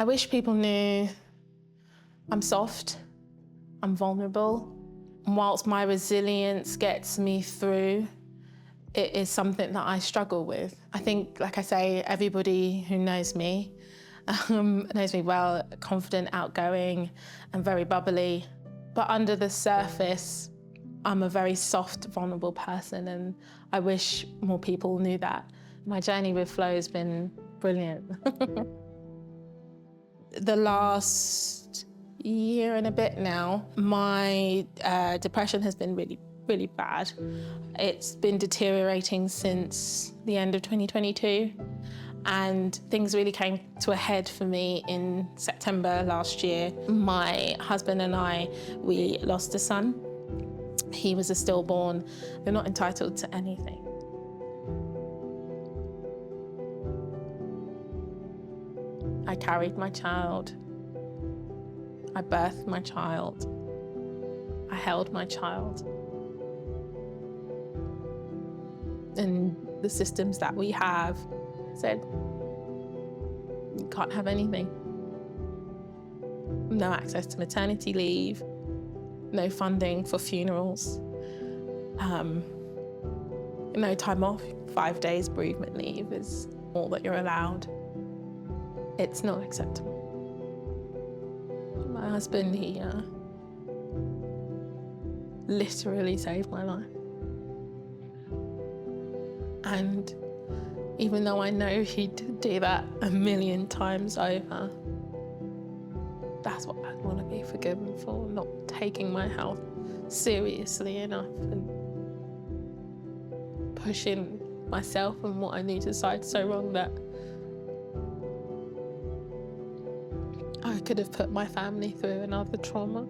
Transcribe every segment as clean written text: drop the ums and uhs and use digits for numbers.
I wish people knew I'm soft, I'm vulnerable. And whilst my resilience gets me through, it is something that I struggle with. I think, like I say, everybody who knows me well, confident, outgoing, and very bubbly. But under the surface, I'm a very soft, vulnerable person, and I wish more people knew that. My journey with Flow has been brilliant. The last year and a bit now, my depression has been really bad. It's been deteriorating since the end of 2022, and things really came to a head for me in September last year. My husband and I, we lost a son. He was a stillborn. They're not entitled to anything. I carried my child. I birthed my child. I held my child. And the systems that we have said, you can't have anything. No access to maternity leave, no funding for funerals, no time off. 5 days bereavement leave is all that you're allowed. It's not acceptable. My husband, he literally saved my life. And even though I know he'd do that a million times over, that's what I want to be forgiven for, not taking my health seriously enough and pushing myself and what I knew to decide so wrong that I could have put my family through another trauma.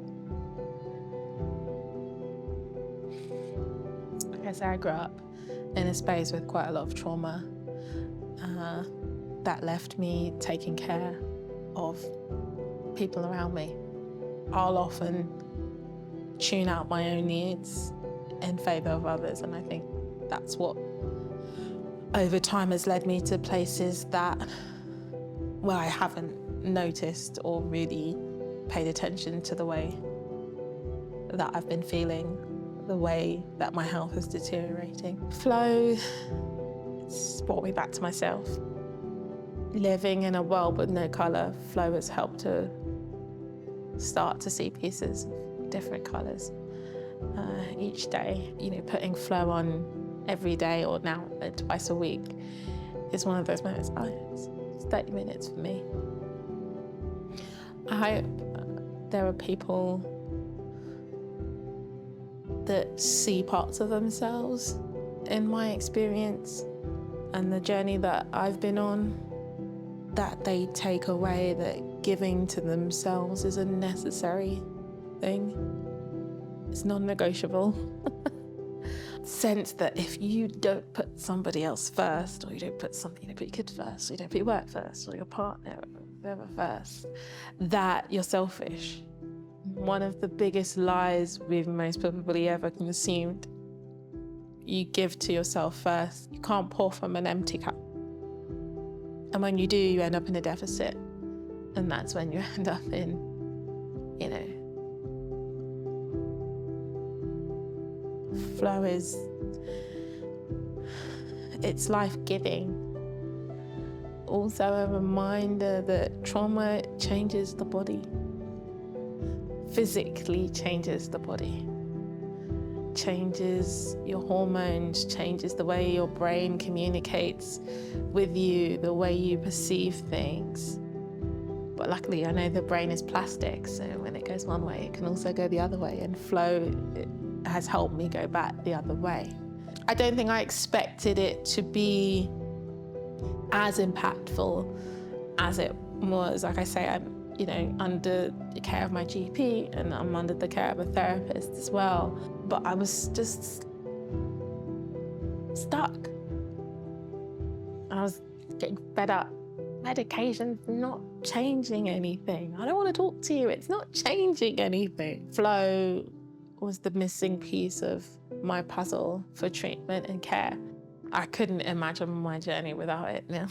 Like I say, I grew up in a space with quite a lot of trauma that left me taking care of people around me. I'll often tune out my own needs in favour of others, and I think that's what over time has led me to places where I haven't noticed or really paid attention to the way that I've been feeling, the way that my health is deteriorating. Flow, it's brought me back to myself. Living in a world with no colour, Flow has helped to start to see pieces of different colours each day. You know, putting Flow on every day or now twice a week is one of those moments. It's 30 minutes for me. I hope there are people that see parts of themselves in my experience and the journey that I've been on, that they take away that giving to themselves is a necessary thing. It's non-negotiable. Sense that if you don't put somebody else first, or you don't put your kids first, or you don't put your work first, or your partner, or whoever first, that you're selfish. One of the biggest lies we've most probably ever consumed. You give to yourself first. You can't pour from an empty cup. And when you do, you end up in a deficit. And that's when you end up in, Flow it's life-giving. Also a reminder that trauma changes the body. Physically changes the body. Changes your hormones, changes the way your brain communicates with you, the way you perceive things. But luckily, I know the brain is plastic, so when it goes one way, it can also go the other way, and Flow has helped me go back the other way. I don't think I expected it to be as impactful as it was. Like I say, I'm under the care of my GP, and I'm under the care of a therapist as well. But I was just stuck. I was getting fed up. Medication's not changing anything. I don't want to talk to you. It's not changing anything. Flow was the missing piece of my puzzle for treatment and care. I couldn't imagine my journey without it now.